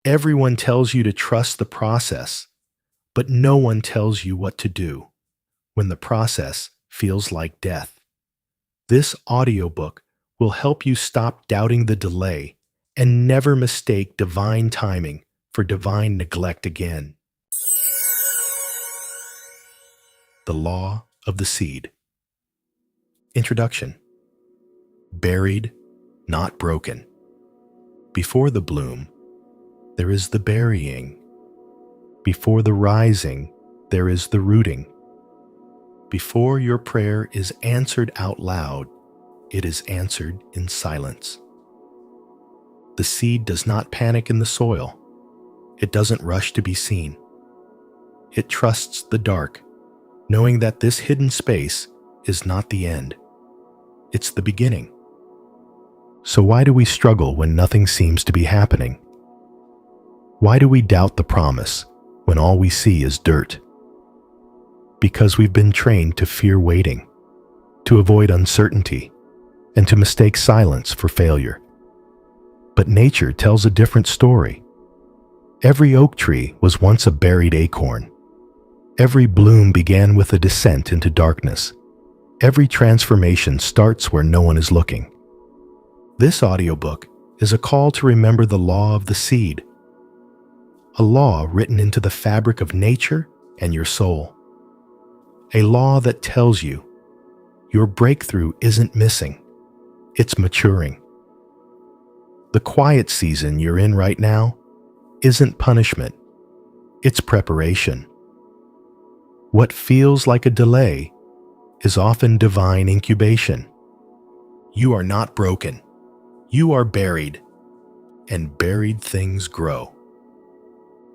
Everyone tells you to trust the process, but no one tells you what to do when the process feels like death. This audiobook will help you stop doubting the delay and never mistake divine timing for divine neglect again. The Law of the Seed. Introduction. Buried, not broken. Before the bloom, there is the burying. Before the rising, there is the rooting. Before your prayer is answered out loud, it is answered in silence. The seed does not panic in the soil. It doesn't rush to be seen. It trusts the dark, knowing that this hidden space is not the end. It's the beginning. So why do we struggle when nothing seems to be happening? Why do we doubt the promise when all we see is dirt? Because we've been trained to fear waiting, to avoid uncertainty, and to mistake silence for failure. But nature tells a different story. Every oak tree was once a buried acorn. Every bloom began with a descent into darkness. Every transformation starts where no one is looking. This audiobook is a call to remember the law of the seed, a law written into the fabric of nature and your soul. A law that tells you your breakthrough isn't missing, it's maturing. The quiet season you're in right now isn't punishment, it's preparation. What feels like a delay is often divine incubation. You are not broken, you are buried, and buried things grow.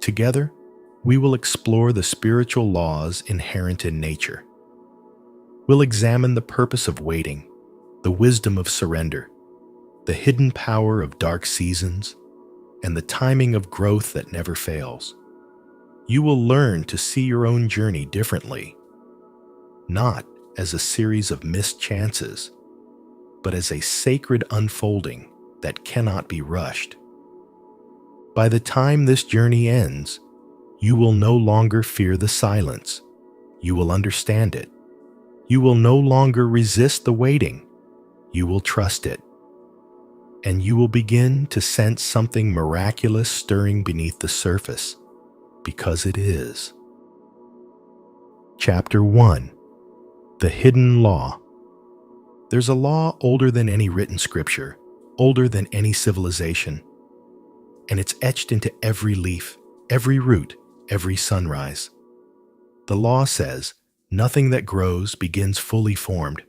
Together, we will explore the spiritual laws inherent in nature. We'll examine the purpose of waiting, the wisdom of surrender, the hidden power of dark seasons, and the timing of growth that never fails. You will learn to see your own journey differently, not as a series of missed chances, but as a sacred unfolding that cannot be rushed. By the time this journey ends, you will no longer fear the silence. You will understand it. You will no longer resist the waiting. You will trust it. And you will begin to sense something miraculous stirring beneath the surface, because it is. Chapter 1. The Hidden Law. There's a law older than any written scripture, older than any civilization, and it's etched into every leaf, every root, every sunrise. The law says, nothing that grows begins fully formed.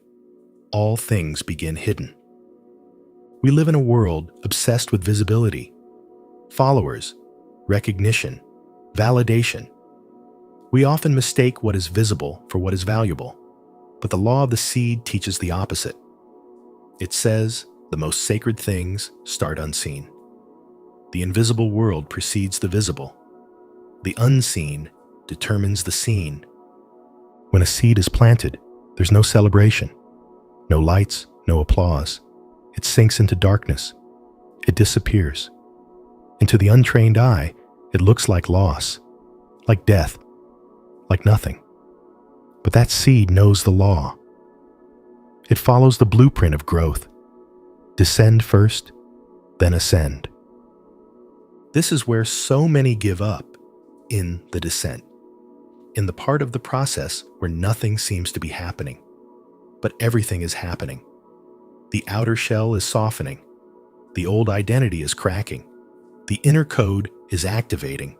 All things begin hidden. We live in a world obsessed with visibility, followers, recognition, validation. We often mistake what is visible for what is valuable, but the law of the seed teaches the opposite. It says the most sacred things start unseen. The invisible world precedes the visible. The unseen determines the seen. When a seed is planted, there's no celebration, no lights, no applause. It sinks into darkness. It disappears. And to the untrained eye, it looks like loss, like death, like nothing. But that seed knows the law. It follows the blueprint of growth. Descend first, then ascend. This is where so many give up, in the descent, in the part of the process where nothing seems to be happening, but everything is happening. The outer shell is softening. The old identity is cracking. The inner code is activating.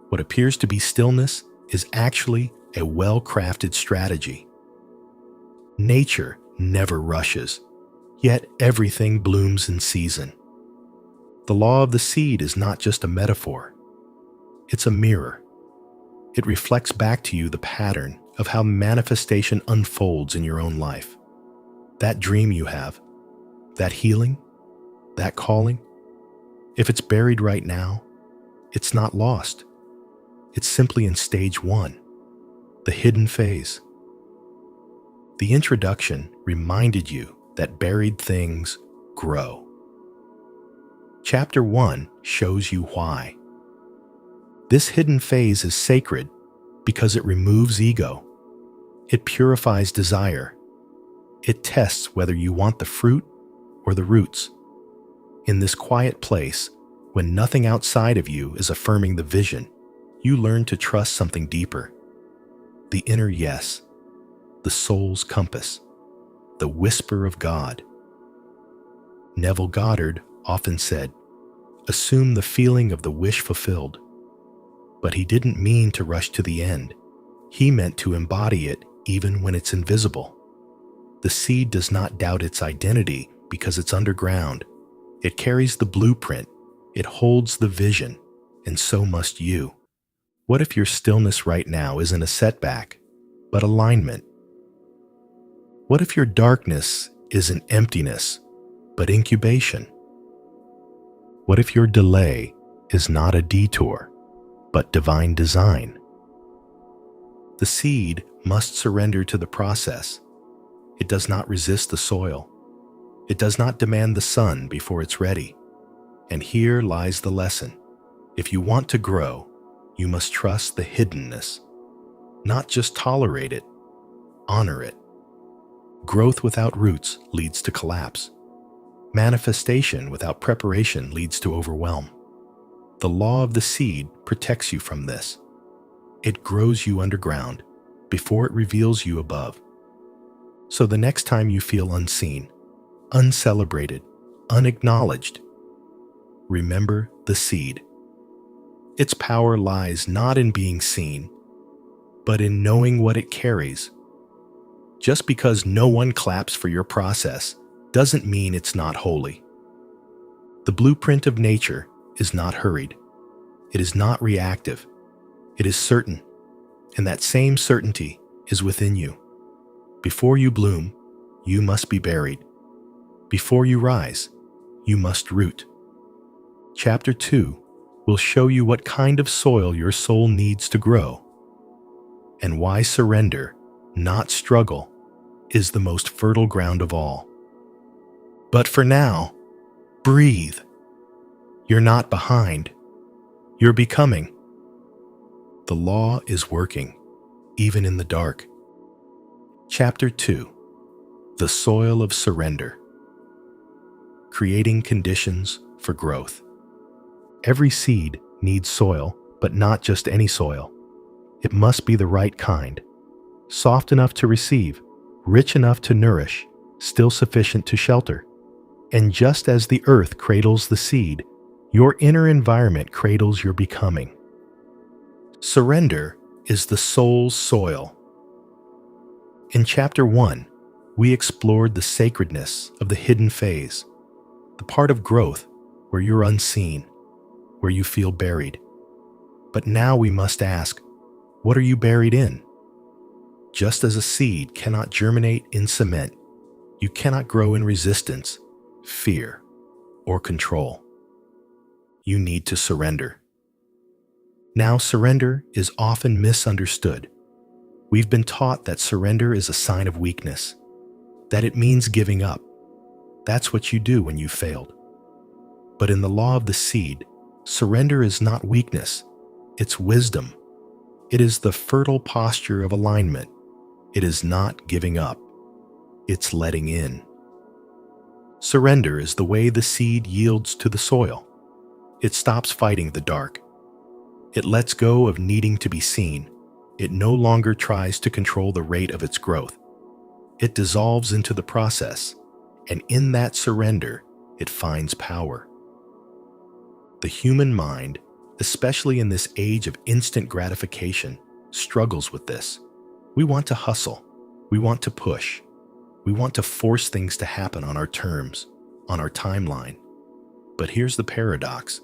What appears to be stillness is actually a well-crafted strategy. Nature never rushes, yet everything blooms in season. The law of the seed is not just a metaphor. It's a mirror. It reflects back to you the pattern of how manifestation unfolds in your own life. That dream you have, that healing, that calling, if it's buried right now, it's not lost. It's simply in stage 1, the hidden phase. The introduction reminded you that buried things grow. Chapter 1 shows you why. This hidden phase is sacred because it removes ego. It purifies desire. It tests whether you want the fruit or the roots. In this quiet place, when nothing outside of you is affirming the vision, you learn to trust something deeper. The inner yes, the soul's compass, the whisper of God. Neville Goddard often said, "Assume the feeling of the wish fulfilled." But he didn't mean to rush to the end. He meant to embody it even when it's invisible. The seed does not doubt its identity because it's underground. It carries the blueprint. It holds the vision, and so must you. What if your stillness right now isn't a setback, but alignment? What if your darkness isn't emptiness, but incubation? What if your delay is not a detour, but divine design? The seed must surrender to the process. It does not resist the soil. It does not demand the sun before it's ready. And here lies the lesson. If you want to grow, you must trust the hiddenness. Not just tolerate it, honor it. Growth without roots leads to collapse. Manifestation without preparation leads to overwhelm. The law of the seed protects you from this. It grows you underground before it reveals you above. So the next time you feel unseen, uncelebrated, unacknowledged, remember the seed. Its power lies not in being seen, but in knowing what it carries. Just because no one claps for your process doesn't mean it's not holy. The blueprint of nature is not hurried. It is not reactive. It is certain, and that same certainty is within you. Before you bloom, you must be buried. Before you rise, you must root. Chapter 2 will show you what kind of soil your soul needs to grow, and why surrender, not struggle, is the most fertile ground of all. But for now, breathe. You're not behind. You're becoming. The law is working, even in the dark. Chapter 2: The Soil of Surrender. Creating conditions for growth. Every seed needs soil, but not just any soil. It must be the right kind. Soft enough to receive, rich enough to nourish, still sufficient to shelter. And just as the earth cradles the seed, your inner environment cradles your becoming. Surrender is the soul's soil. In Chapter 1, we explored the sacredness of the hidden phase, the part of growth where you're unseen, where you feel buried. But now we must ask, what are you buried in? Just as a seed cannot germinate in cement, you cannot grow in resistance, fear, or control. You need to surrender. Now, surrender is often misunderstood. We've been taught that surrender is a sign of weakness, that it means giving up. That's what you do when you failed. But in the law of the seed, surrender is not weakness, it's wisdom. It is the fertile posture of alignment. It is not giving up, it's letting in. Surrender is the way the seed yields to the soil. It stops fighting the dark. It lets go of needing to be seen. It no longer tries to control the rate of its growth. It dissolves into the process, and in that surrender, it finds power. The human mind, especially in this age of instant gratification, struggles with this. We want to hustle. We want to push. We want to force things to happen on our terms, on our timeline. But here's the paradox.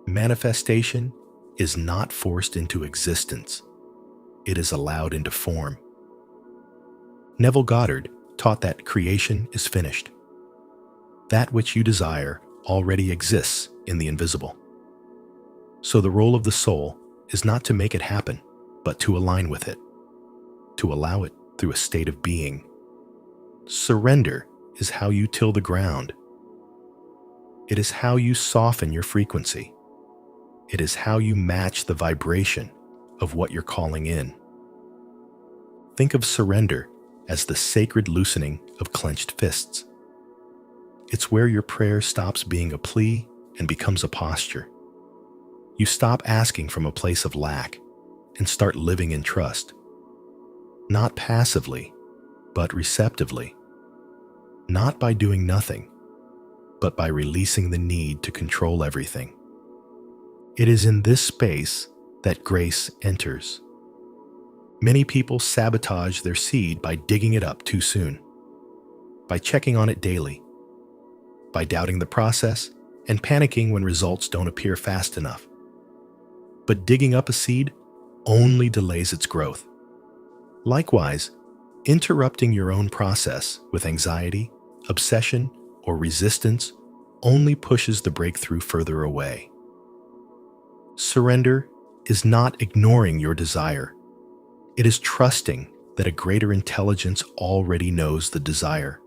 Manifestation is not forced into existence. It is allowed into form. Neville Goddard taught that creation is finished. That which you desire already exists in the invisible. So the role of the soul is not to make it happen, but to align with it, to allow it through a state of being. Surrender is how you till the ground. It is how you soften your frequency. It is how you match the vibration of what you're calling in. Think of surrender as the sacred loosening of clenched fists. It's where your prayer stops being a plea and becomes a posture. You stop asking from a place of lack and start living in trust. Not passively, but receptively. Not by doing nothing, but by releasing the need to control everything. It is in this space that grace enters. Many people sabotage their seed by digging it up too soon, by checking on it daily, by doubting the process and panicking when results don't appear fast enough. But digging up a seed only delays its growth. Likewise, interrupting your own process with anxiety, obsession, or resistance only pushes the breakthrough further away. Surrender is not ignoring your desire. It is trusting that a greater intelligence already knows the desire,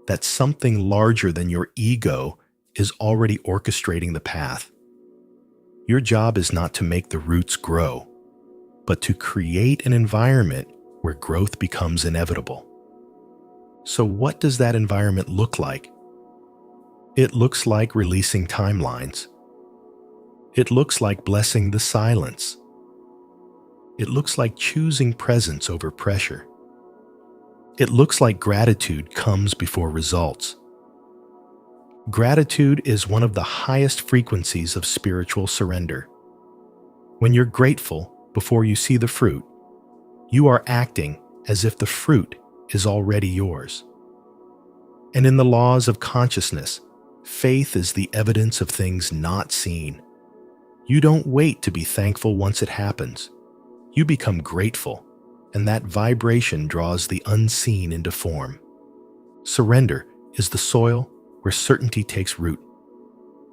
that something larger than your ego is already orchestrating the path. Your job is not to make the roots grow, but to create an environment where growth becomes inevitable. So what does that environment look like? It looks like releasing timelines. It looks like blessing the silence. It looks like choosing presence over pressure. It looks like gratitude comes before results. Gratitude is one of the highest frequencies of spiritual surrender. When you're grateful before you see the fruit, you are acting as if the fruit is already yours. And in the laws of consciousness, faith is the evidence of things not seen. You don't wait to be thankful once it happens. You become grateful, and that vibration draws the unseen into form. Surrender is the soil where certainty takes root.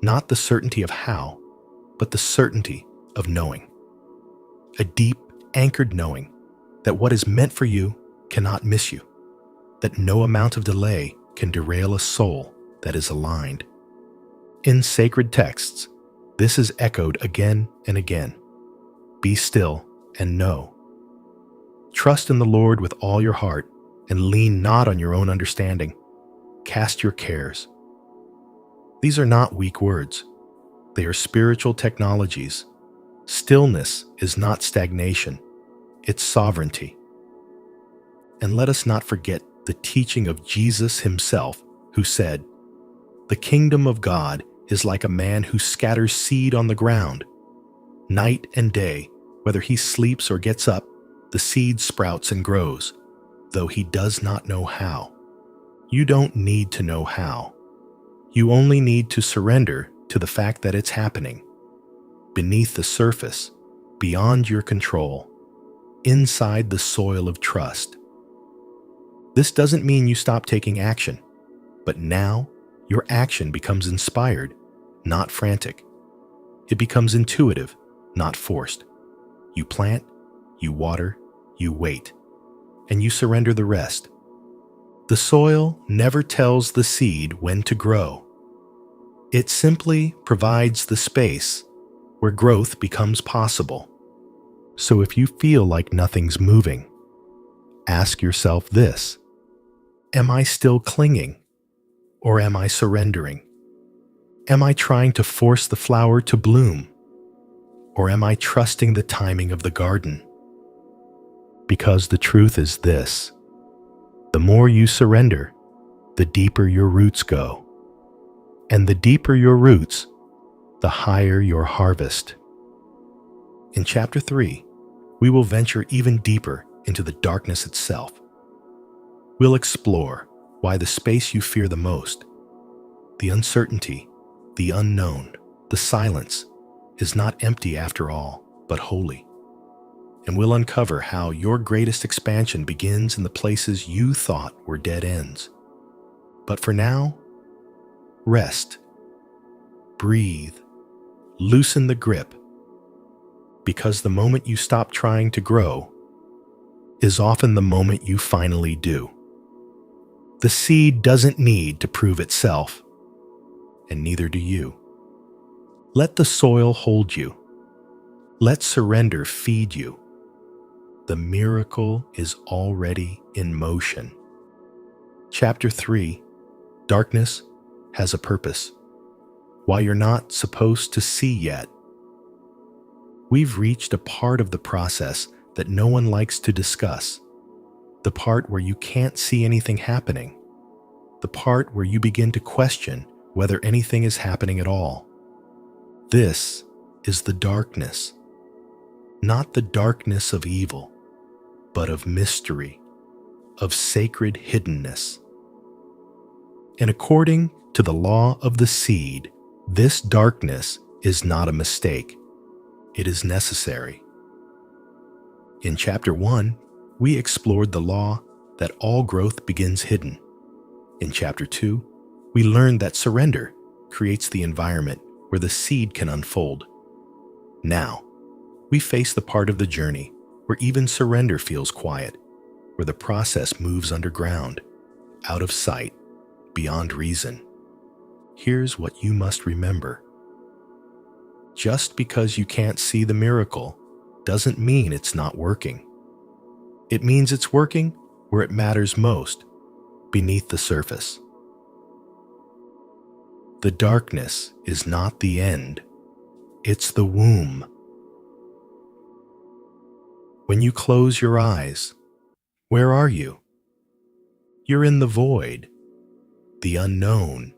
Not the certainty of how, but the certainty of knowing. A deep, anchored knowing that what is meant for you cannot miss you, that no amount of delay can derail a soul that is aligned. In sacred texts, this is echoed again and again. Be still and know. Trust in the Lord with all your heart and lean not on your own understanding. Cast your cares. These are not weak words. They are spiritual technologies. Stillness is not stagnation. It's sovereignty. And let us not forget the teaching of Jesus himself, who said, "The kingdom of God is like a man who scatters seed on the ground. Night and day, whether he sleeps or gets up, the seed sprouts and grows, though he does not know how." You don't need to know how. You only need to surrender to the fact that it's happening. Beneath the surface, beyond your control, inside the soil of trust. This doesn't mean you stop taking action, but now your action becomes inspired, not frantic. It becomes intuitive, not forced. You plant, you water, you wait, and you surrender the rest. The soil never tells the seed when to grow. It simply provides the space where growth becomes possible. So if you feel like nothing's moving, ask yourself this: am I still clinging, or am I surrendering? Am I trying to force the flower to bloom, or am I trusting the timing of the garden? Because the truth is this: the more you surrender, the deeper your roots go. And the deeper your roots, the higher your harvest. In Chapter 3, we will venture even deeper into the darkness itself. We'll explore why the space you fear the most, the uncertainty, the unknown, the silence, is not empty after all, but holy. And we'll uncover how your greatest expansion begins in the places you thought were dead ends. But for now, rest, breathe, loosen the grip, because the moment you stop trying to grow is often the moment you finally do. The seed doesn't need to prove itself. and neither do you. Let the soil hold you. Let surrender feed you. The miracle is already in motion. Chapter 3. Darkness has a purpose. Why you're not supposed to see yet. We've reached a part of the process that no one likes to discuss. The part where you can't see anything happening. The part where you begin to question whether anything is happening at all. This is the darkness. Not the darkness of evil, but of mystery, of sacred hiddenness. And according to the law of the seed, this darkness is not a mistake. It is necessary. In Chapter 1, we explored the law that all growth begins hidden. In Chapter 2, we learned that surrender creates the environment where the seed can unfold. Now, we face the part of the journey where even surrender feels quiet, where the process moves underground, out of sight, beyond reason. Here's what you must remember. Just because you can't see the miracle doesn't mean it's not working. It means it's working where it matters most, beneath the surface. The darkness is not the end, it's the womb. When you close your eyes, where are you? You're in the void, the unknown.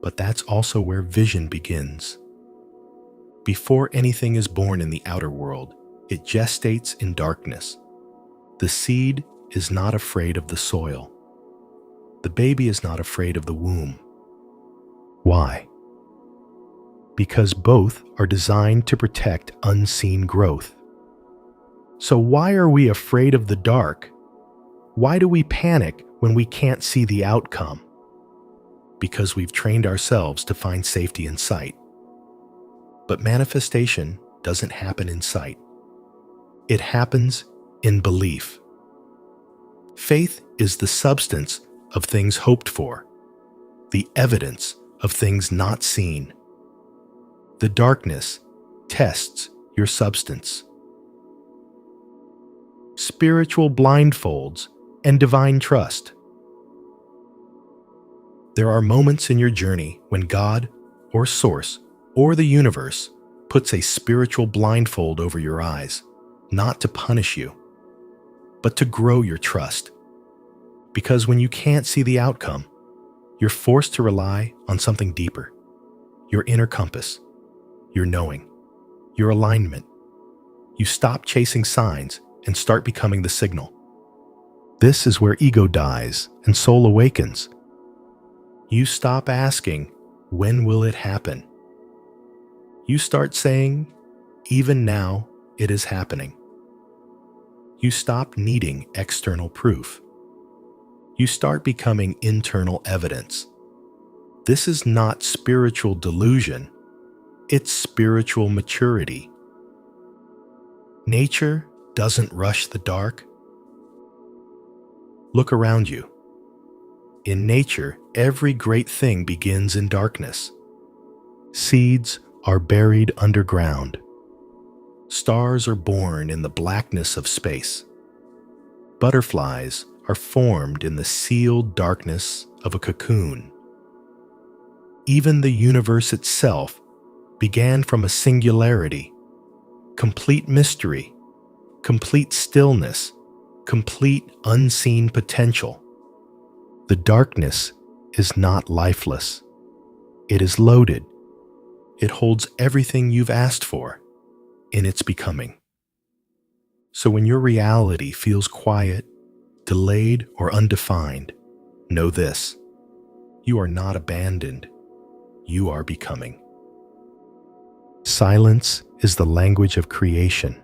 But that's also where vision begins. Before anything is born in the outer world, it gestates in darkness. The seed is not afraid of the soil. The baby is not afraid of the womb. Why? Because both are designed to protect unseen growth. So why are we afraid of the dark? Why do we panic when we can't see the outcome? Because we've trained ourselves to find safety in sight. But manifestation doesn't happen in sight. It happens in belief. Faith is the substance of things hoped for, the evidence of things not seen. The darkness tests your substance. Spiritual blindfolds and divine trust. There are moments in your journey when God, or Source, or the universe puts a spiritual blindfold over your eyes, not to punish you, but to grow your trust. Because when you can't see the outcome, you're forced to rely on something deeper, your inner compass, your knowing, your alignment. You stop chasing signs and start becoming the signal. This is where ego dies and soul awakens. You stop asking, when will it happen? You start saying, even now it is happening. You stop needing external proof. You start becoming internal evidence. This is not spiritual delusion, it's spiritual maturity. Nature doesn't rush the dark. Look around you. In nature, every great thing begins in darkness. Seeds are buried underground. Stars are born in the blackness of space. Butterflies are formed in the sealed darkness of a cocoon. Even the universe itself began from a singularity, complete mystery, complete stillness, complete unseen potential. The darkness is not lifeless. It is loaded. It holds everything you've asked for in its becoming. So when your reality feels quiet, delayed, or undefined, know this: you are not abandoned. You are becoming. Silence is the language of creation.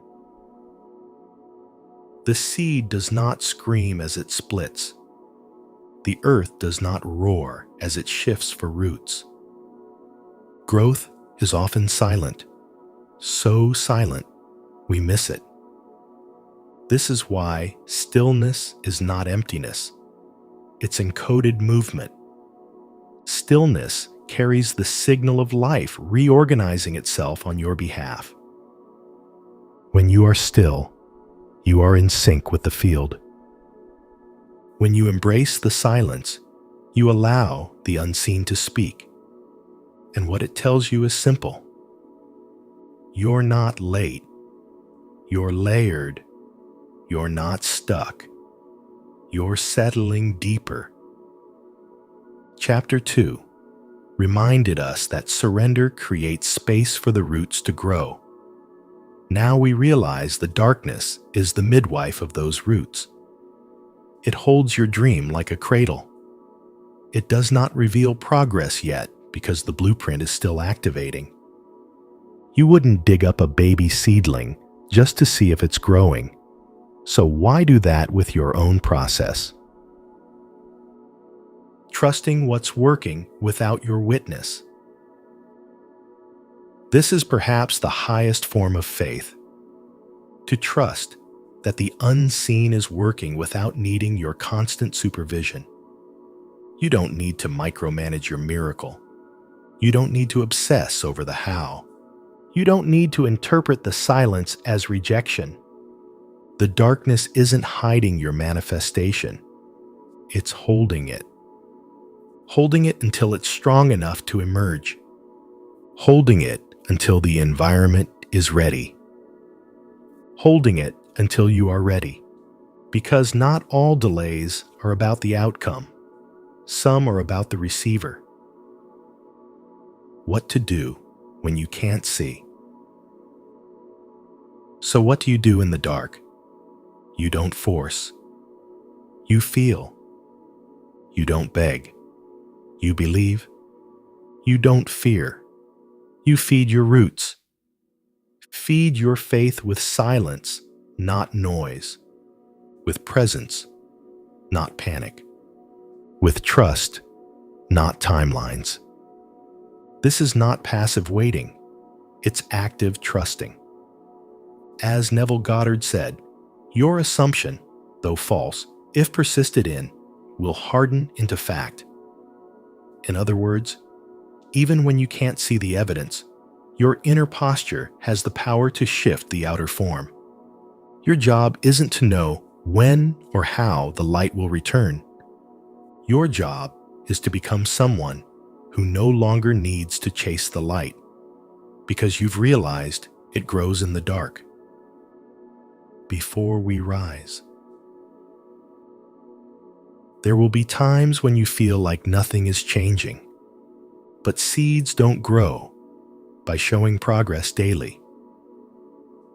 The seed does not scream as it splits. The earth does not roar as it shifts for roots. Growth is often silent, so silent we miss it. This is why stillness is not emptiness. It's encoded movement. Stillness carries the signal of life reorganizing itself on your behalf. When you are still, you are in sync with the field. When you embrace the silence, you allow the unseen to speak. And what it tells you is simple. You're not late. You're layered. You're not stuck. You're settling deeper. Chapter 2 reminded us that surrender creates space for the roots to grow. Now we realize the darkness is the midwife of those roots. It holds your dream like a cradle. It does not reveal progress yet because the blueprint is still activating. You wouldn't dig up a baby seedling just to see if it's growing. So why do that with your own process? Trusting what's working without your witness. This is perhaps the highest form of faith. To trust that the unseen is working without needing your constant supervision. You don't need to micromanage your miracle. You don't need to obsess over the how. You don't need to interpret the silence as rejection. The darkness isn't hiding your manifestation. It's holding it. Holding it until it's strong enough to emerge. Holding it until the environment is ready. Holding it until you are ready. Because not all delays are about the outcome. Some are about the receiver. What to do when you can't see. So what do you do in the dark? You don't force. You feel. You don't beg. You believe. You don't fear. You feed your roots. Feed your faith with silence, not noise. With presence, not panic. With trust, not timelines. This is not passive waiting. It's active trusting. As Neville Goddard said, your assumption, though false, if persisted in, will harden into fact. In other words, even when you can't see the evidence, your inner posture has the power to shift the outer form. Your job isn't to know when or how the light will return. Your job is to become someone who no longer needs to chase the light, because you've realized it grows in the dark. Before we rise. There will be times when you feel like nothing is changing, but seeds don't grow by showing progress daily.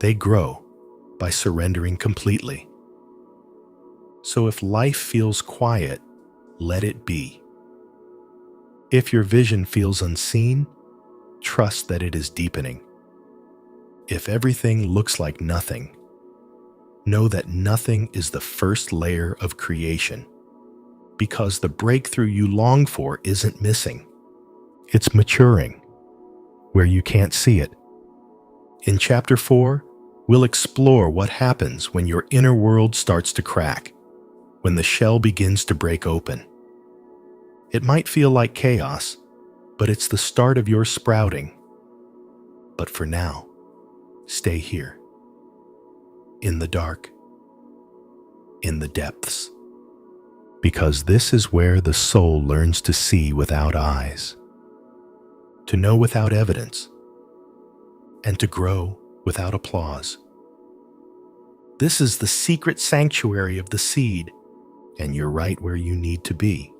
They grow by surrendering completely. So if life feels quiet, let it be. If your vision feels unseen, trust that it is deepening. If everything looks like nothing, know that nothing is the first layer of creation, because the breakthrough you long for isn't missing. It's maturing, where you can't see it. In Chapter 4, we'll explore what happens when your inner world starts to crack, when the shell begins to break open. It might feel like chaos, but it's the start of your sprouting. But for now, stay here. In the dark. In the depths. Because this is where the soul learns to see without eyes, to know without evidence, and to grow without applause. This is the secret sanctuary of the seed, and you're right where you need to be.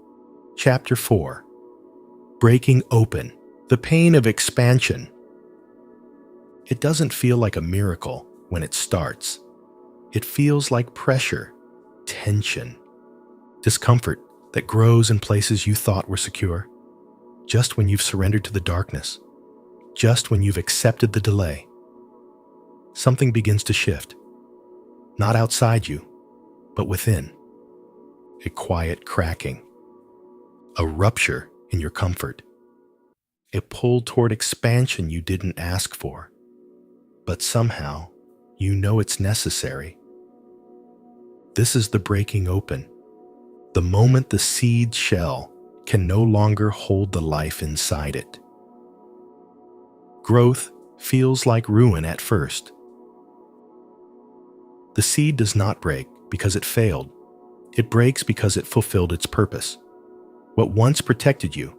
Chapter 4. Breaking open, the pain of expansion. It doesn't feel like a miracle when it starts. It feels like pressure, tension, discomfort that grows in places you thought were secure. Just when you've surrendered to the darkness, just when you've accepted the delay, something begins to shift. Not outside you, but within. A quiet cracking. A rupture in your comfort. A pull toward expansion you didn't ask for, but somehow you know it's necessary. This is the breaking open. The moment the seed shell can no longer hold the life inside it. Growth feels like ruin at first. The seed does not break because it failed. It breaks because it fulfilled its purpose. What once protected you,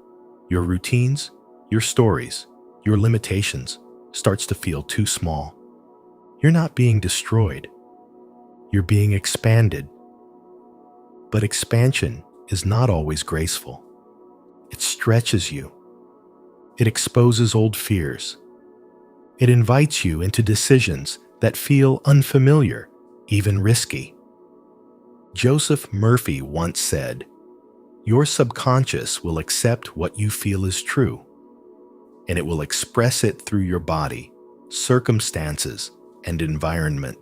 your routines, your stories, your limitations, starts to feel too small. You're not being destroyed. You're being expanded. But expansion is not always graceful. It stretches you. It exposes old fears. It invites you into decisions that feel unfamiliar, even risky. Joseph Murphy once said, "Your subconscious will accept what you feel is true, and it will express it through your body, circumstances, and environment."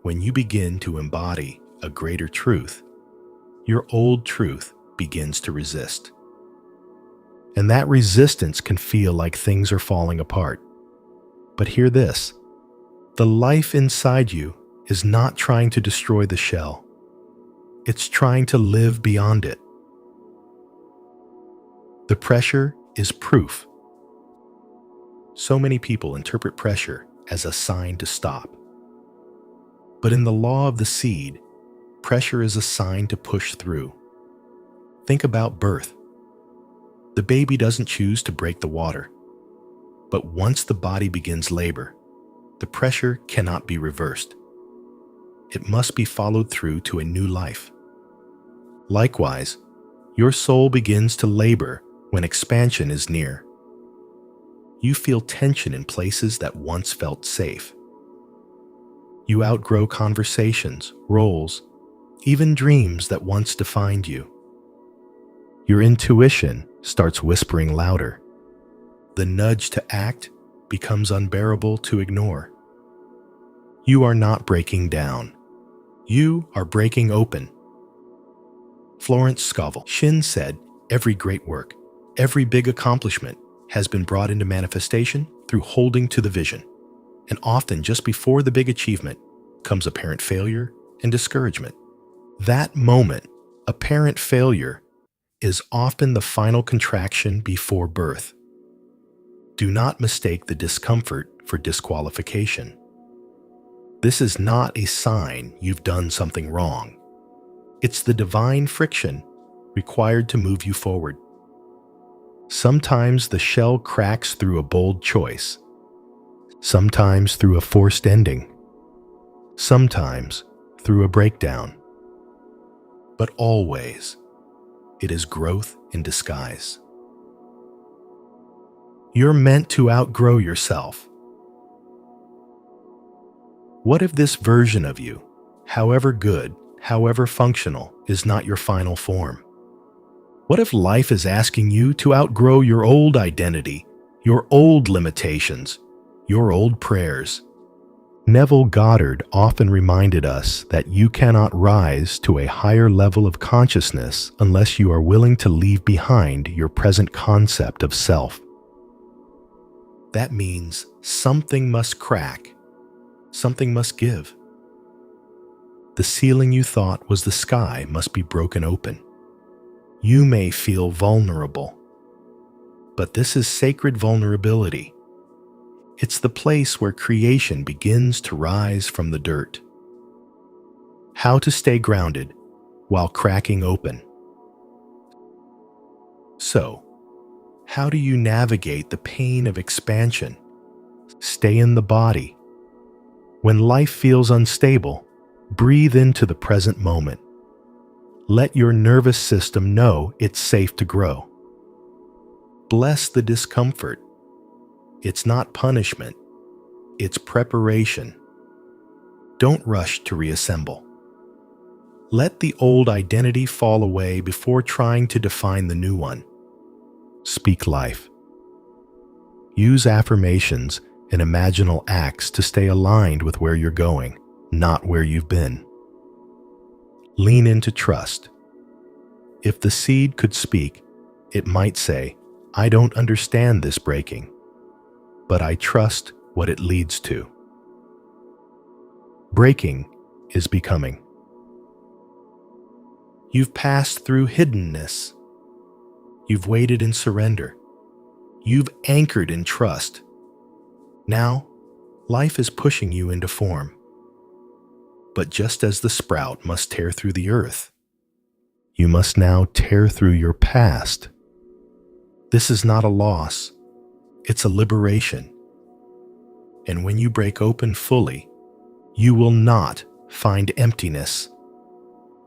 When you begin to embody a greater truth, your old truth begins to resist. And that resistance can feel like things are falling apart. But hear this: the life inside you is not trying to destroy the shell. It's trying to live beyond it. The pressure is proof. So many people interpret pressure as a sign to stop. But in the law of the seed, pressure is a sign to push through. Think about birth. The baby doesn't choose to break the water. But once the body begins labor, the pressure cannot be reversed. It must be followed through to a new life. Likewise, your soul begins to labor when expansion is near. You feel tension in places that once felt safe. You outgrow conversations, roles, even dreams that once defined you. Your intuition starts whispering louder. The nudge to act becomes unbearable to ignore. You are not breaking down. You are breaking open. Florence Scovel Shin said, "Every great work, every big accomplishment has been brought into manifestation through holding to the vision. And often just before the big achievement comes apparent failure and discouragement. That moment, apparent failure, is often the final contraction before birth. Do not mistake the discomfort for disqualification. This is not a sign you've done something wrong. It's the divine friction required to move you forward. Sometimes the shell cracks through a bold choice, sometimes through a forced ending, sometimes through a breakdown. But always, it is growth in disguise. You're meant to outgrow yourself. What if this version of you, however good, however functional, is not your final form? What if life is asking you to outgrow your old identity, your old limitations, your old prayers? Neville Goddard often reminded us that you cannot rise to a higher level of consciousness unless you are willing to leave behind your present concept of self. That means something must crack. Something must give. The ceiling you thought was the sky must be broken open. You may feel vulnerable, but this is sacred vulnerability. It's the place where creation begins to rise from the dirt. How to stay grounded while cracking open. So, how do you navigate the pain of expansion? Stay in the body. When life feels unstable, breathe into the present moment. Let your nervous system know it's safe to grow. Bless the discomfort. It's not punishment, it's preparation. Don't rush to reassemble. Let the old identity fall away before trying to define the new one. Speak life. Use affirmations and imaginal acts to stay aligned with where you're going, not where you've been. Lean into trust. If the seed could speak, it might say, "I don't understand this breaking, but I trust what it leads to." Breaking is becoming. You've passed through hiddenness, You've waited in surrender. You've anchored in trust. Now, life is pushing you into form. But just as the sprout must tear through the earth, you must now tear through your past. This is not a loss, it's a liberation. And when you break open fully, you will not find emptiness.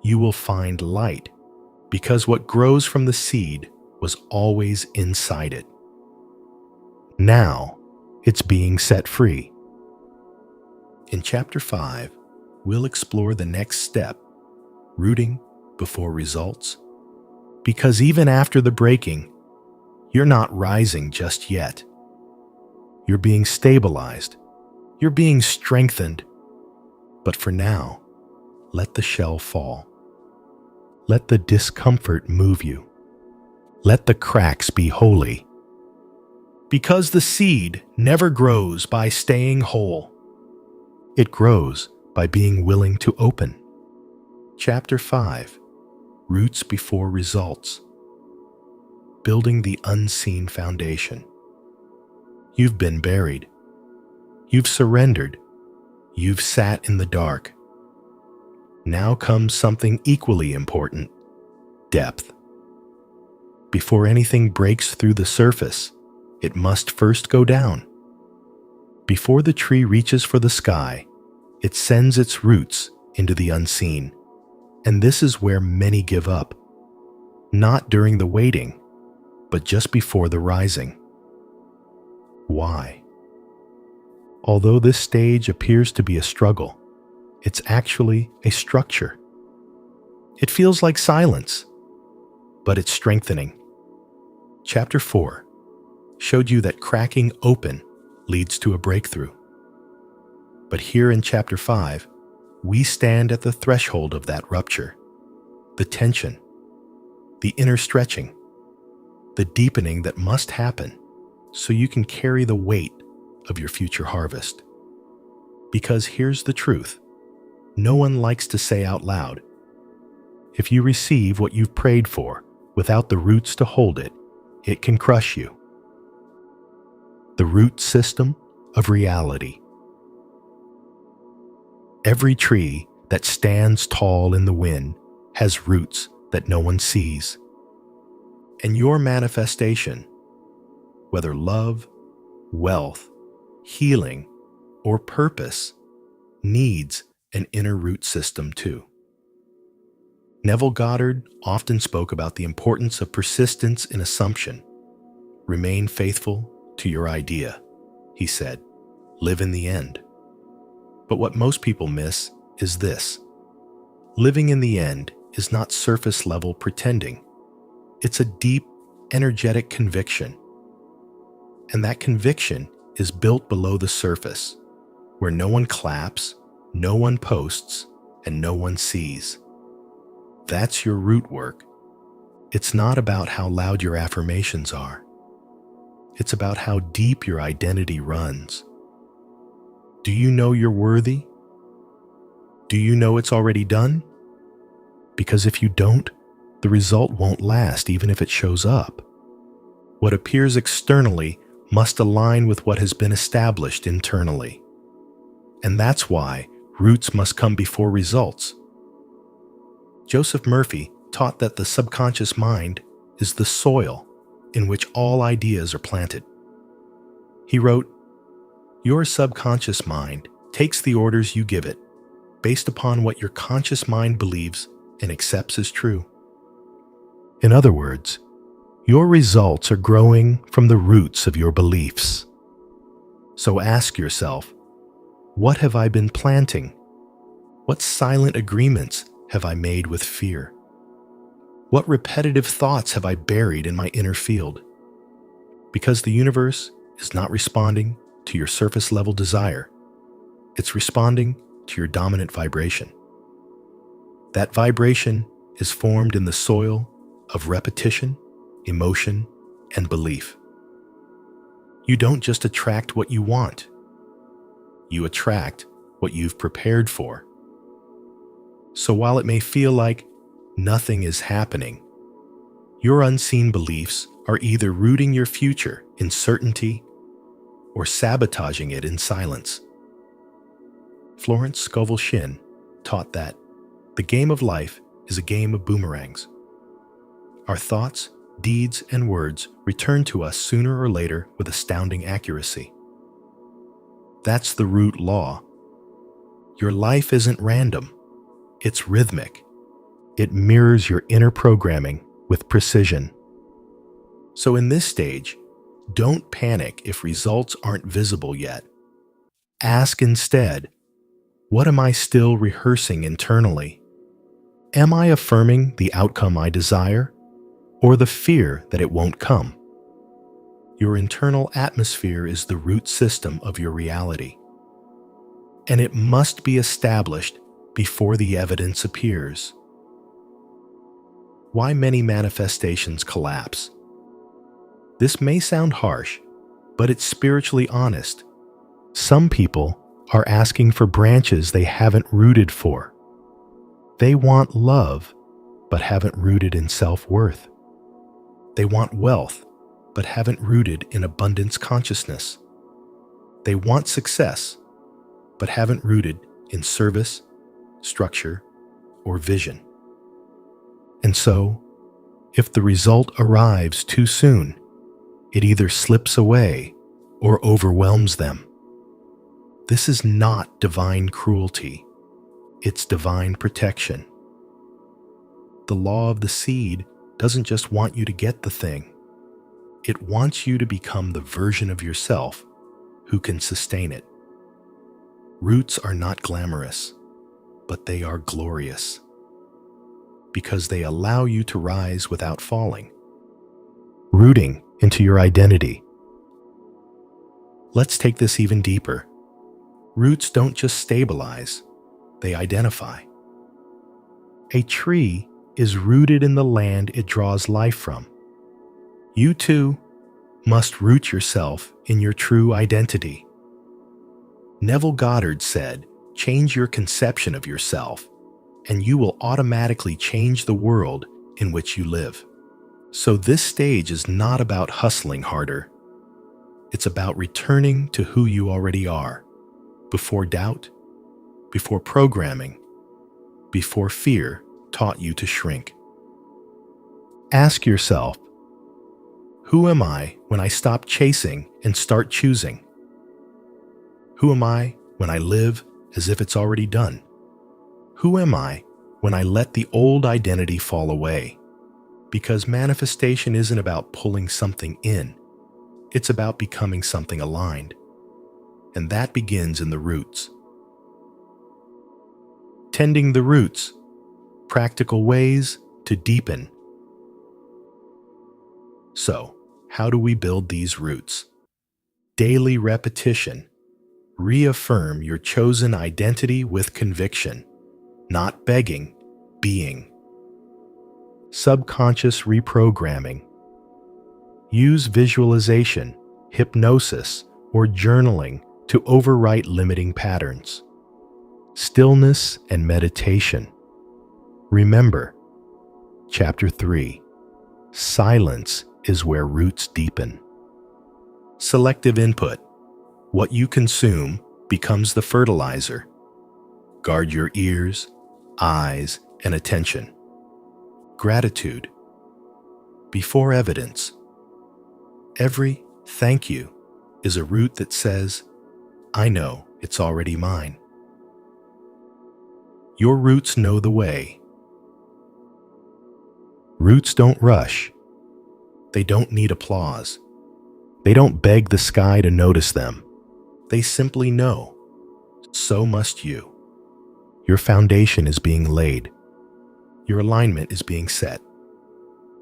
You will find light, because what grows from the seed was always inside it. Now, it's being set free. In Chapter 5, we'll explore the next step, rooting before results. Because even after the breaking, you're not rising just yet. You're being stabilized. You're being strengthened. But for now, let the shell fall. Let the discomfort move you. Let the cracks be holy. Because the seed never grows by staying whole. It grows by being willing to open. Chapter 5, Roots Before Results. Building the unseen foundation. You've been buried. You've surrendered. You've sat in the dark. Now comes something equally important: depth. Before anything breaks through the surface, it must first go down. Before the tree reaches for the sky, it sends its roots into the unseen. And this is where many give up. Not during the waiting, but just before the rising. Why? Although this stage appears to be a struggle, it's actually a structure. It feels like silence, but it's strengthening. Chapter 4 showed you that cracking open leads to a breakthrough. But here in Chapter 5, we stand at the threshold of that rupture. The tension, the inner stretching, the deepening that must happen so you can carry the weight of your future harvest. Because here's the truth. No one likes to say out loud, if you receive what you've prayed for without the roots to hold it, it can crush you. The root system of reality. Every tree that stands tall in the wind has roots that no one sees. And your manifestation, whether love, wealth, healing, or purpose, needs an inner root system too. Neville Goddard often spoke about the importance of persistence in assumption. Remain faithful to your idea, he said. Live in the end. But what most people miss is this. Living in the end is not surface level pretending. It's a deep, energetic conviction. And that conviction is built below the surface, where no one claps, no one posts, and no one sees. That's your root work. It's not about how loud your affirmations are. It's about how deep your identity runs. Do you know you're worthy? Do you know it's already done? Because if you don't, the result won't last even if it shows up. What appears externally must align with what has been established internally. And that's why roots must come before results. Joseph Murphy taught that the subconscious mind is the soil in which all ideas are planted. He wrote, "Your subconscious mind takes the orders you give it based upon what your conscious mind believes and accepts as true." In other words, your results are growing from the roots of your beliefs. So ask yourself, what have I been planting? What silent agreements have I made with fear? What repetitive thoughts have I buried in my inner field? Because the universe is not responding to your surface level desire. It's responding to your dominant vibration. That vibration is formed in the soil of repetition, emotion, and belief. You don't just attract what you want. You attract what you've prepared for. So while it may feel like nothing is happening, Your unseen beliefs are either rooting your future in certainty or sabotaging it in silence. Florence Scovel Shinn taught that the game of life is a game of boomerangs. Our thoughts, deeds, and words return to us sooner or later with astounding accuracy. That's the root law. Your life isn't random, it's rhythmic. It mirrors your inner programming with precision. So in this stage, don't panic if results aren't visible yet. Ask instead, what am I still rehearsing internally? Am I affirming the outcome I desire, or the fear that it won't come? Your internal atmosphere is the root system of your reality, and it must be established before the evidence appears. Why many manifestations collapse? This may sound harsh, but it's spiritually honest. Some people are asking for branches they haven't rooted for. They want love, but haven't rooted in self-worth. They want wealth, but haven't rooted in abundance consciousness. They want success, but haven't rooted in service, structure, or vision. And so, if the result arrives too soon, it either slips away or overwhelms them. This is not divine cruelty. It's divine protection. The law of the seed doesn't just want you to get the thing. It wants you to become the version of yourself who can sustain it. Roots are not glamorous, but they are glorious, because they allow you to rise without falling. Rooting into your identity. Let's take this even deeper. Roots don't just stabilize, they identify. A tree is rooted in the land it draws life from. You too must root yourself in your true identity. Neville Goddard said, "Change your conception of yourself, and you will automatically change the world in which you live." So this stage is not about hustling harder. It's about returning to who you already are, before doubt, before programming, before fear taught you to shrink. Ask yourself, who am I when I stop chasing and start choosing? Who am I when I live as if it's already done? Who am I when I let the old identity fall away? Because manifestation isn't about pulling something in. It's about becoming something aligned. And that begins in the roots. Tending the roots. Practical ways to deepen. So, how do we build these roots? Daily repetition. Reaffirm your chosen identity with conviction. Not begging, being. Subconscious reprogramming. Use visualization, hypnosis, or journaling to overwrite limiting patterns. Stillness and meditation. Remember, Chapter 3, silence is where roots deepen. Selective input. What you consume becomes the fertilizer. Guard your ears, eyes, and attention. Gratitude. Before evidence. Every thank you is a root that says, I know it's already mine. Your roots know the way. Roots don't rush. They don't need applause. They don't beg the sky to notice them. They simply know. So must you. Your foundation is being laid. Your alignment is being set.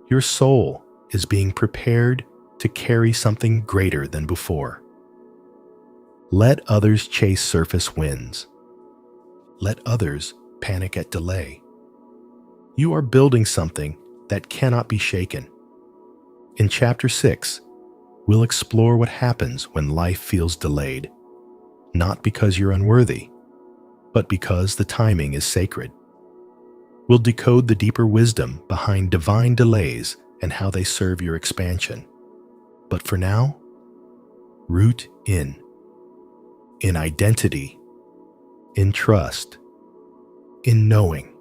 Your soul is being prepared to carry something greater than before. Let others chase surface wins. Let others panic at delay. You are building something that cannot be shaken. In Chapter 6, we'll explore what happens when life feels delayed, not because you're unworthy, but because the timing is sacred. We'll decode the deeper wisdom behind divine delays and how they serve your expansion. But for now, root in identity, in trust, in knowing.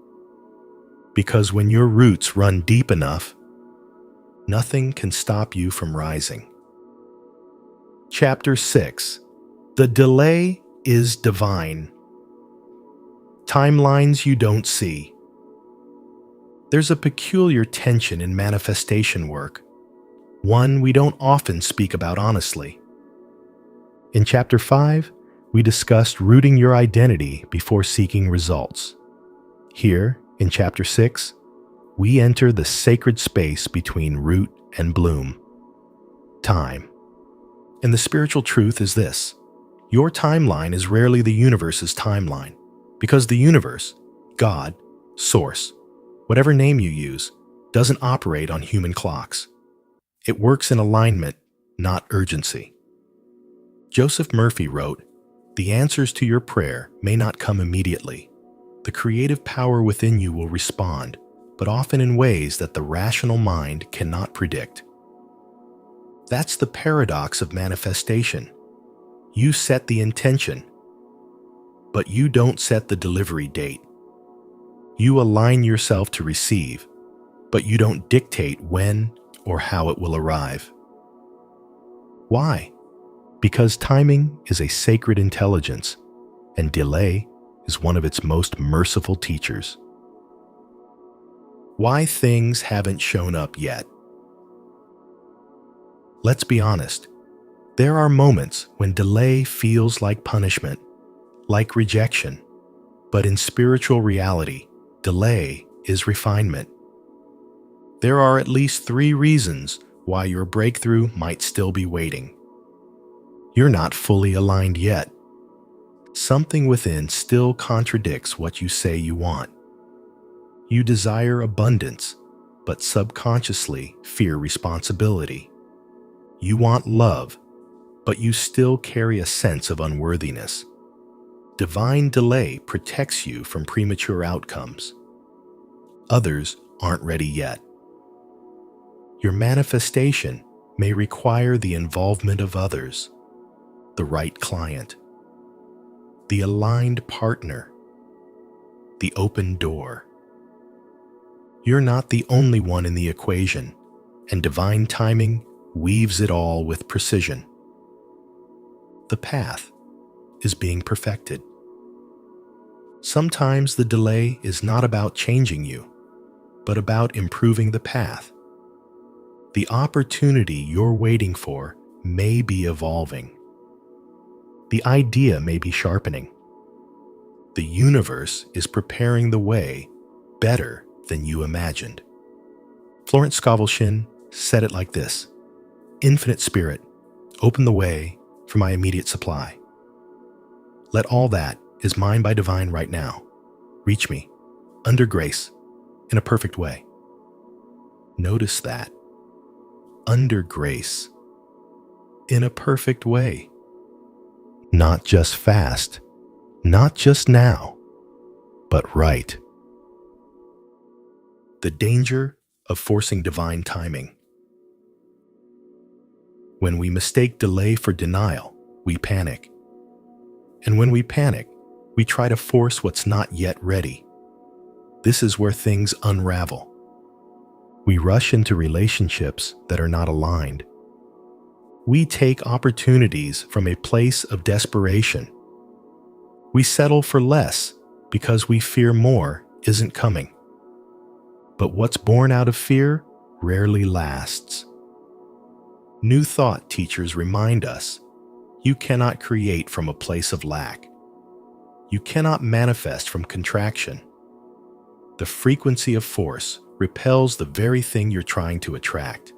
Because when your roots run deep enough, nothing can stop you from rising. Chapter 6. The delay is divine. Timelines you don't see. There's a peculiar tension in manifestation work, one we don't often speak about honestly. In Chapter 5, we discussed rooting your identity before seeking results. Here, in Chapter 6, we enter the sacred space between root and bloom. Time. And the spiritual truth is this: your timeline is rarely the universe's timeline, because the universe, God, Source, whatever name you use, doesn't operate on human clocks. It works in alignment, not urgency. Joseph Murphy wrote, "The answers to your prayer may not come immediately. The creative power within you will respond, but often in ways that the rational mind cannot predict." That's the paradox of manifestation. You set the intention, but you don't set the delivery date. You align yourself to receive, but you don't dictate when or how it will arrive. Why? Because timing is a sacred intelligence, and delay is one of its most merciful teachers. Why things haven't shown up yet. Let's be honest. There are moments when delay feels like punishment, like rejection. But in spiritual reality, delay is refinement. There are at least 3 reasons why your breakthrough might still be waiting. You're not fully aligned yet. Something within still contradicts what you say you want. You desire abundance, but subconsciously fear responsibility. You want love, but you still carry a sense of unworthiness. Divine delay protects you from premature outcomes. Others aren't ready yet. Your manifestation may require the involvement of others, the right client, the aligned partner, the open door. You're not the only one in the equation, and divine timing weaves it all with precision. The path is being perfected. Sometimes the delay is not about changing you, but about improving the path. The opportunity you're waiting for may be evolving. The idea may be sharpening. The universe is preparing the way better than you imagined. Florence Scovel said it like this: "Infinite Spirit, open the way for my immediate supply. Let all that is mine by divine right now reach me, under grace, in a perfect way." Notice that. Under grace, in a perfect way. Not just fast, not just now, but right. The danger of forcing divine timing. When we mistake delay for denial, we panic. And when we panic, we try to force what's not yet ready. This is where things unravel. We rush into relationships that are not aligned. We take opportunities from a place of desperation. We settle for less because we fear more isn't coming. But what's born out of fear rarely lasts. New Thought teachers remind us, you cannot create from a place of lack. You cannot manifest from contraction. The frequency of force repels the very thing you're trying to attract.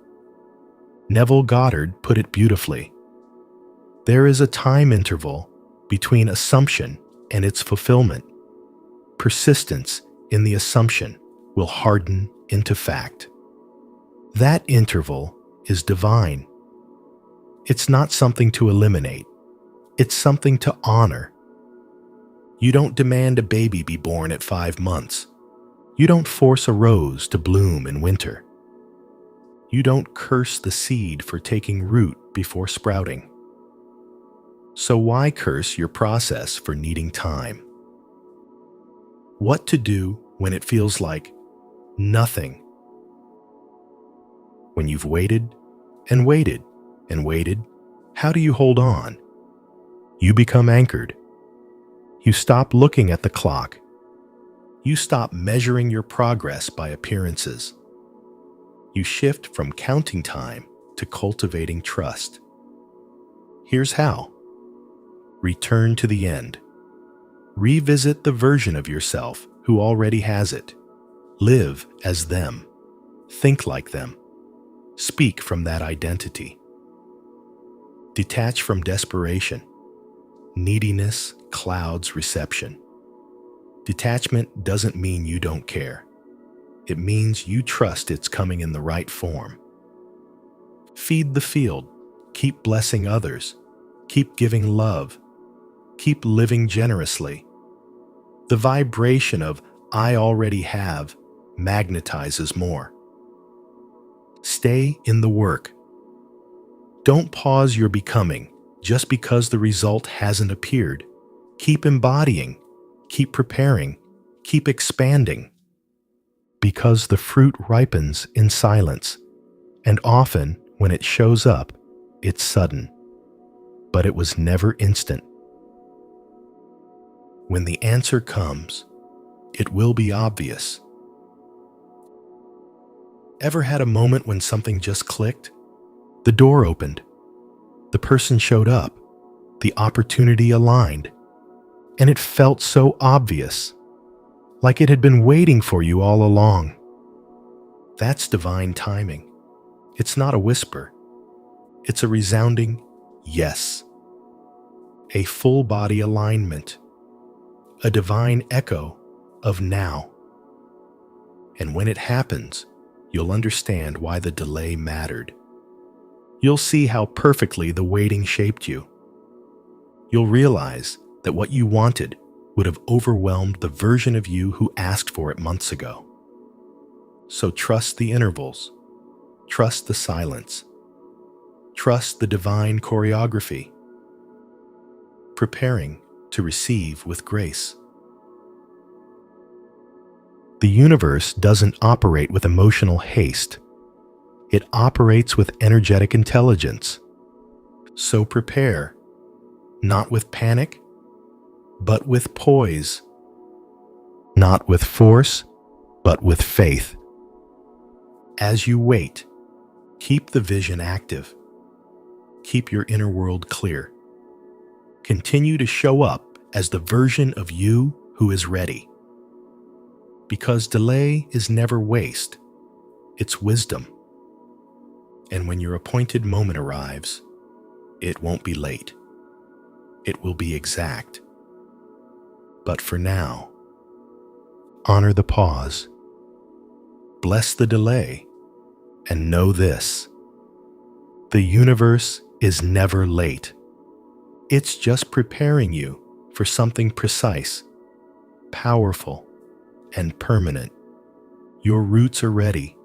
Neville Goddard put it beautifully. There is a time interval between assumption and its fulfillment. Persistence in the assumption will harden into fact. That interval is divine. It's not something to eliminate. It's something to honor. You don't demand a baby be born at 5 months. You don't force a rose to bloom in winter. You don't curse the seed for taking root before sprouting. So why curse your process for needing time? What to do when it feels like nothing? When you've waited and waited and waited, how do you hold on? You become anchored. You stop looking at the clock. You stop measuring your progress by appearances. You shift from counting time to cultivating trust. Here's how. Return to the end. Revisit the version of yourself who already has it. Live as them. Think like them. Speak from that identity. Detach from desperation. Neediness clouds reception. Detachment doesn't mean you don't care. It means you trust it's coming in the right form. Feed the field. Keep blessing others. Keep giving love. Keep living generously. The vibration of "I already have" magnetizes more. Stay in the work. Don't pause your becoming just because the result hasn't appeared. Keep embodying. Keep preparing. Keep expanding. Because the fruit ripens in silence, and often when it shows up, it's sudden. But it was never instant. When the answer comes, it will be obvious. Ever had a moment when something just clicked? The door opened. The person showed up. The opportunity aligned. And it felt so obvious, like it had been waiting for you all along. That's divine timing. It's not a whisper. It's a resounding yes. A full body alignment. A divine echo of now. And when it happens, you'll understand why the delay mattered. You'll see how perfectly the waiting shaped you. You'll realize that what you wanted would have overwhelmed the version of you who asked for it months ago. So trust the intervals. Trust the silence. Trust the divine choreography. Preparing to receive with grace. The universe doesn't operate with emotional haste. It operates with energetic intelligence. So prepare, not with panic, but with poise. Not with force, but with faith. As you wait, keep the vision active. Keep your inner world clear. Continue to show up as the version of you who is ready. Because delay is never waste, it's wisdom. And when your appointed moment arrives, it won't be late. It will be exact. But for now, honor the pause, bless the delay, and know this: the universe is never late. It's just preparing you for something precise, powerful, and permanent. Your roots are ready.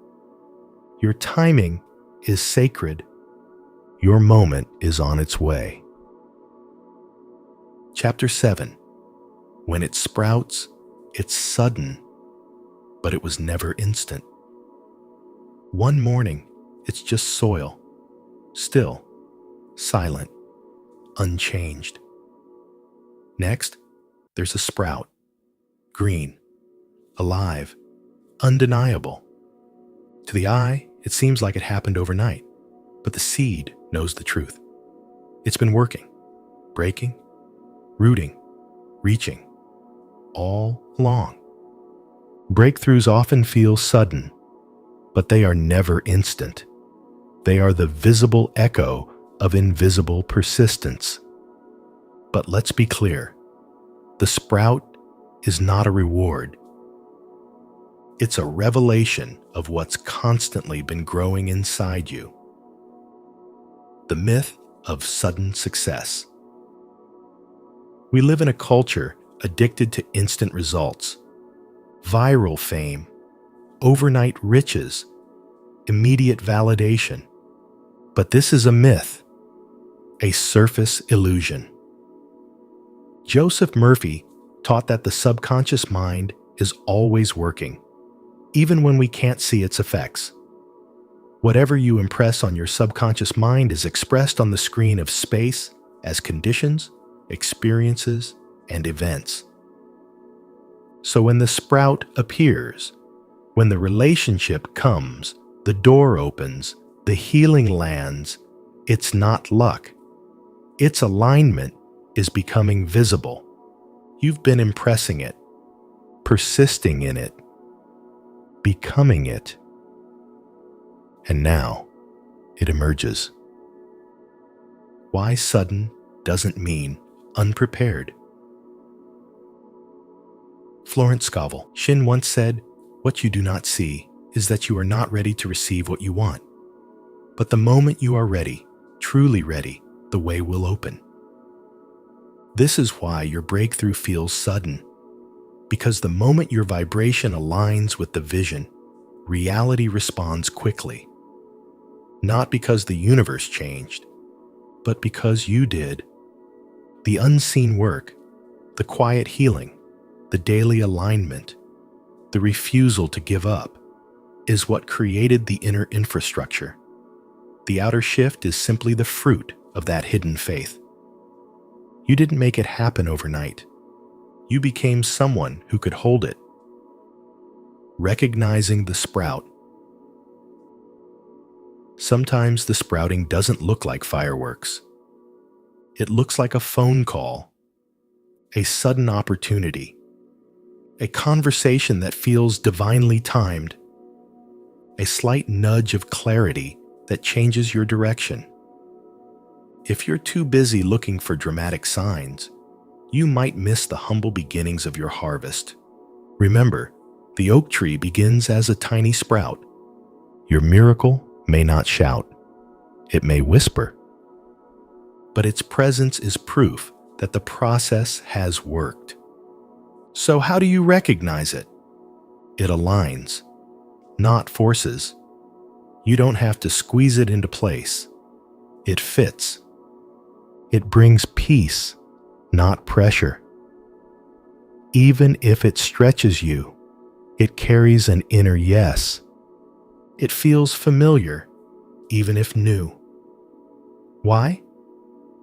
Your timing is sacred. Your moment is on its way. Chapter 7. When it sprouts, it's sudden, but it was never instant. One morning, it's just soil, still, silent, unchanged. Next, there's a sprout, green, alive, undeniable. To the eye, it seems like it happened overnight, but the seed knows the truth. It's been working, breaking, rooting, reaching, all along. Breakthroughs often feel sudden, but they are never instant. They are the visible echo of invisible persistence. But let's be clear, the sprout is not a reward. It's a revelation of what's constantly been growing inside you. The myth of sudden success. We live in a culture addicted to instant results, viral fame, overnight riches, immediate validation. But this is a myth, a surface illusion. Joseph Murphy taught that the subconscious mind is always working, even when we can't see its effects. Whatever you impress on your subconscious mind is expressed on the screen of space as conditions, experiences, and events. So when the sprout appears, when the relationship comes, the door opens, the healing lands, it's not luck. Its alignment is becoming visible. You've been impressing it, persisting in it, becoming it. And now it emerges. Why sudden doesn't mean unprepared. Florence Scovel Shin once said, "What you do not see is that you are not ready to receive what you want. But the moment you are ready, truly ready, the way will open." This is why your breakthrough feels sudden. Because the moment your vibration aligns with the vision, reality responds quickly. Not because the universe changed, but because you did. The unseen work, the quiet healing, the daily alignment, the refusal to give up, is what created the inner infrastructure. The outer shift is simply the fruit of that hidden faith. You didn't make it happen overnight. You became someone who could hold it. Recognizing the sprout. Sometimes the sprouting doesn't look like fireworks. It looks like a phone call, a sudden opportunity, a conversation that feels divinely timed, a slight nudge of clarity that changes your direction. If you're too busy looking for dramatic signs, you might miss the humble beginnings of your harvest. Remember, the oak tree begins as a tiny sprout. Your miracle may not shout. It may whisper. But its presence is proof that the process has worked. So how do you recognize it? It aligns, not forces. You don't have to squeeze it into place. It fits. It brings peace, not pressure. Even if it stretches you, it carries an inner yes. It feels familiar, even if new. Why?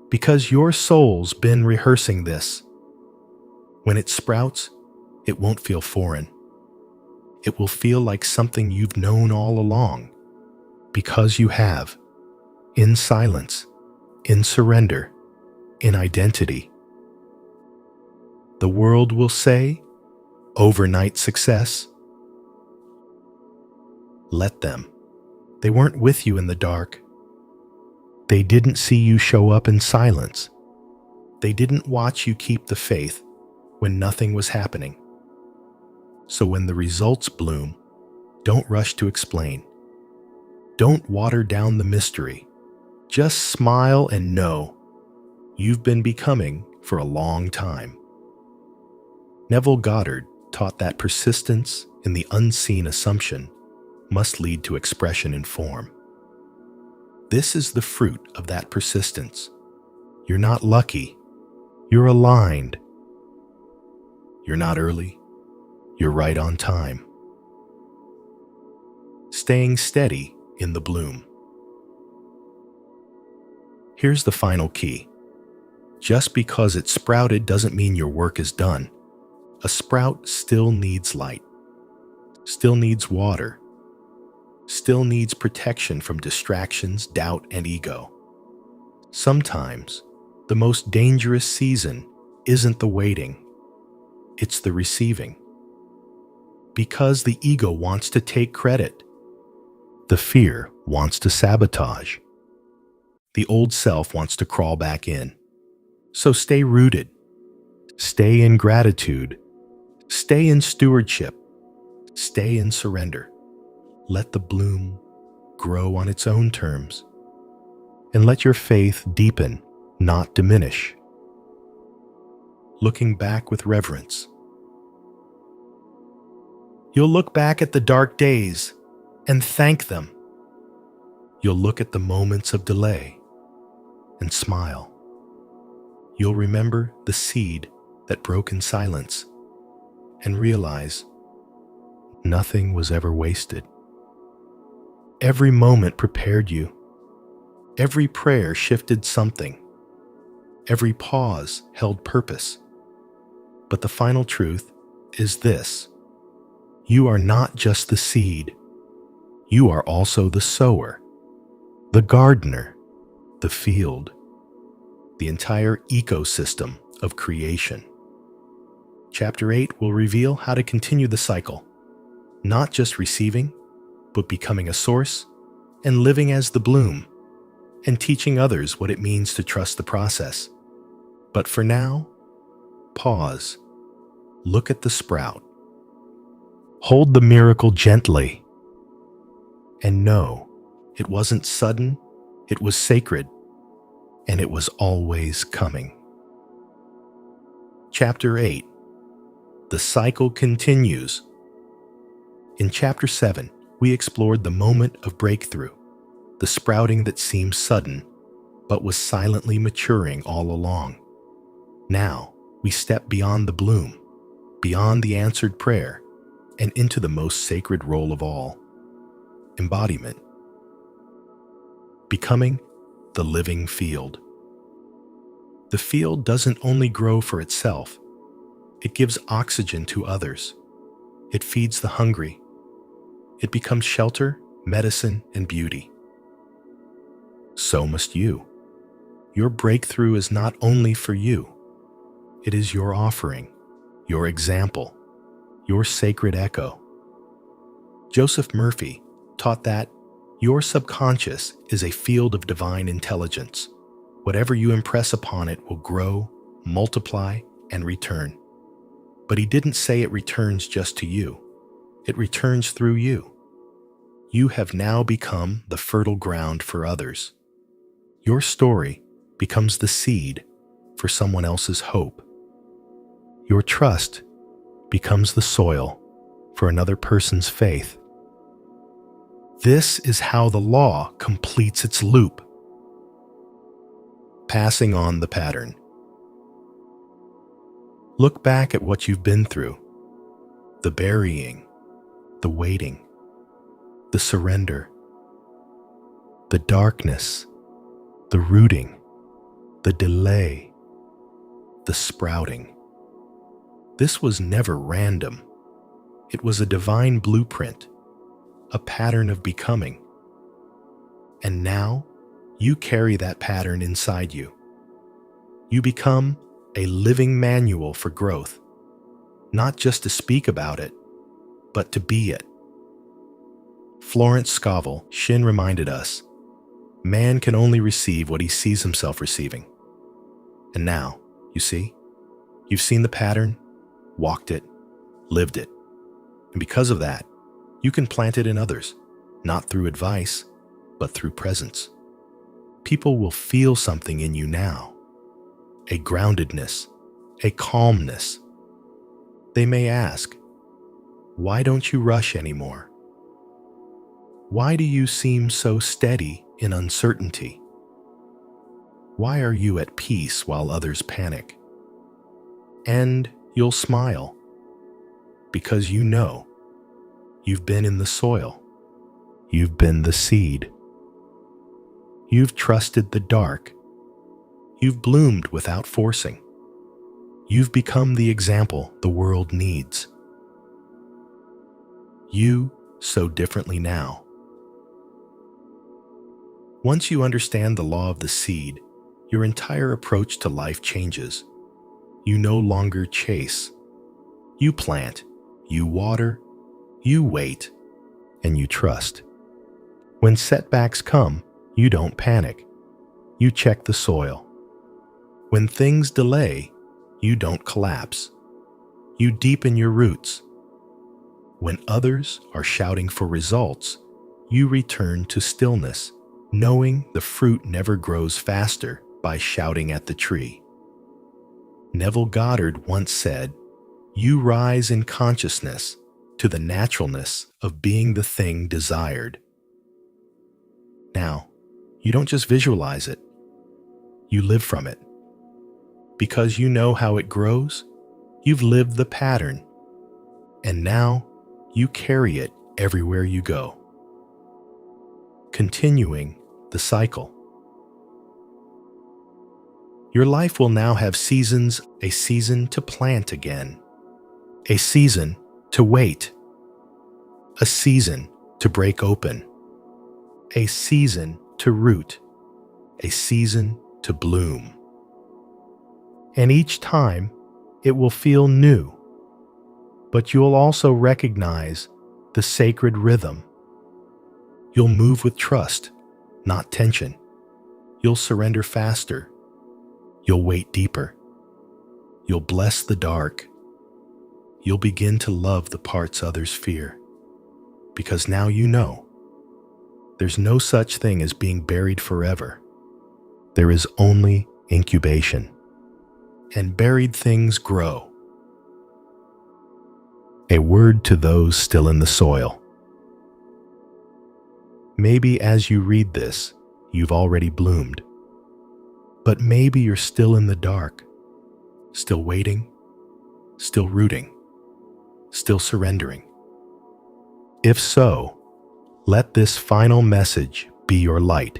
Because your soul's been rehearsing this. When it sprouts, it won't feel foreign. It will feel like something you've known all along, because you have, in silence, in surrender, in identity. The world will say, overnight success. Let them. They weren't with you in the dark. They didn't see you show up in silence. They didn't watch you keep the faith when nothing was happening. So when the results bloom, don't rush to explain. Don't water down the mystery. Just smile and know you've been becoming for a long time. Neville Goddard taught that persistence in the unseen assumption must lead to expression in form. This is the fruit of that persistence. You're not lucky. You're aligned. You're not early. You're right on time. Staying steady in the bloom. Here's the final key. Just because it sprouted doesn't mean your work is done. A sprout still needs light, still needs water, still needs protection from distractions, doubt, and ego. Sometimes, the most dangerous season isn't the waiting, it's the receiving. Because the ego wants to take credit. The fear wants to sabotage. The old self wants to crawl back in. So stay rooted. Stay in gratitude. Stay in stewardship. Stay in surrender. Let the bloom grow on its own terms. And let your faith deepen, not diminish. Looking back with reverence. You'll look back at the dark days and thank them You'll look at the moments of delay and smile. You'll remember the seed that broke in silence and realize nothing was ever wasted. Every moment prepared you. Every prayer shifted something. Every pause held purpose. But the final truth is this: you are not just the seed. You are also the sower, the gardener, the field, the entire ecosystem of creation. Chapter 8 will reveal how to continue the cycle, not just receiving, but becoming a source and living as the bloom, and teaching others what it means to trust the process. But for now, pause. Look at the sprout. Hold the miracle gently. And know it wasn't sudden, it was sacred, and it was always coming. Chapter 8. The cycle continues. In Chapter 7, we explored the moment of breakthrough, the sprouting that seemed sudden, but was silently maturing all along. Now, we step beyond the bloom, beyond the answered prayer, and into the most sacred role of all: embodiment. Becoming the living field. The field doesn't only grow for itself, it gives oxygen to others. It feeds the hungry. It becomes shelter, medicine, and beauty. So must you. Your breakthrough is not only for you. It is your offering, your example, your sacred echo. Joseph Murphy taught that your subconscious is a field of divine intelligence. Whatever you impress upon it will grow, multiply, and return. But he didn't say it returns just to you. It returns through you. You have now become the fertile ground for others. Your story becomes the seed for someone else's hope. Your trust becomes the soil for another person's faith. This is how the law completes its loop. Passing on the pattern. Look back at what you've been through: the burying, the waiting, the surrender, the darkness, the rooting, the delay, the sprouting. This was never random. It was a divine blueprint, a pattern of becoming. And now, you carry that pattern inside you. You become a living manual for growth, not just to speak about it, but to be it. Florence Scovel Shin reminded us, man can only receive what he sees himself receiving. And now, you see, you've seen the pattern, walked it, lived it. And because of that, you can plant it in others, not through advice, but through presence. People will feel something in you now, a groundedness, a calmness. They may ask, why don't you rush anymore? Why do you seem so steady in uncertainty? Why are you at peace while others panic? And you'll smile, because you know you've been in the soil. You've been the seed. You've trusted the dark. You've bloomed without forcing. You've become the example the world needs. You sow differently now. Once you understand the law of the seed, your entire approach to life changes. You no longer chase. You plant, you water, you wait, and you trust. When setbacks come, you don't panic. You check the soil. When things delay, you don't collapse. You deepen your roots. When others are shouting for results, you return to stillness, knowing the fruit never grows faster by shouting at the tree. Neville Goddard once said, "You rise in consciousness to the naturalness of being the thing desired." Now, you don't just visualize it, you live from it. Because you know how it grows, you've lived the pattern, and now you carry it everywhere you go, continuing the cycle. Your life will now have seasons: a season to plant again, a season to wait, a season to break open, a season to root, a season to bloom. And each time, it will feel new, but you'll also recognize the sacred rhythm. You'll move with trust, not tension. You'll surrender faster. You'll wait deeper. You'll bless the dark. You'll begin to love the parts others fear. Because now you know, there's no such thing as being buried forever. There is only incubation. And buried things grow. A word to those still in the soil. Maybe as you read this, you've already bloomed. But maybe you're still in the dark, still waiting, still rooting, still surrendering. If so, let this final message be your light.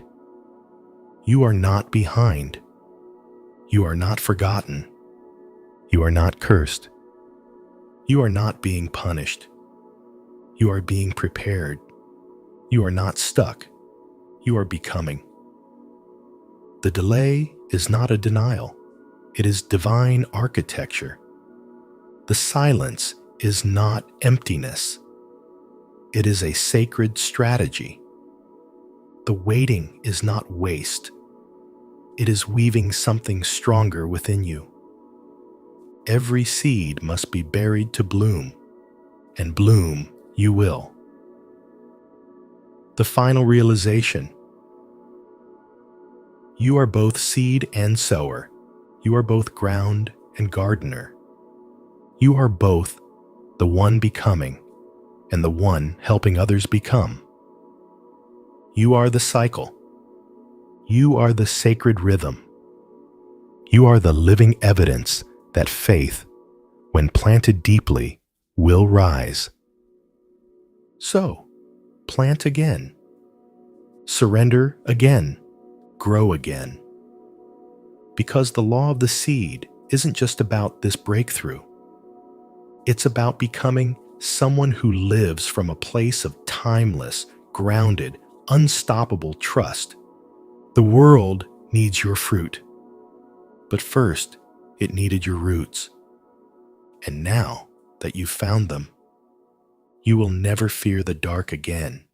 You are not behind. You are not forgotten. You are not cursed. You are not being punished. You are being prepared. You are not stuck. You are becoming. The delay is not a denial. It is divine architecture. The silence is not emptiness. It is a sacred strategy. The waiting is not waste. It is weaving something stronger within you. Every seed must be buried to bloom, and bloom you will. The final realization. You are both seed and sower. You are both ground and gardener. You are both the one becoming and the one helping others become. You are the cycle. You are the sacred rhythm. You are the living evidence that faith, when planted deeply, will rise. So, plant again. Surrender again. Grow again. Because the law of the seed isn't just about this breakthrough. It's about becoming someone who lives from a place of timeless, grounded, unstoppable trust. The world needs your fruit. But first, it needed your roots. And now that you've found them, you will never fear the dark again.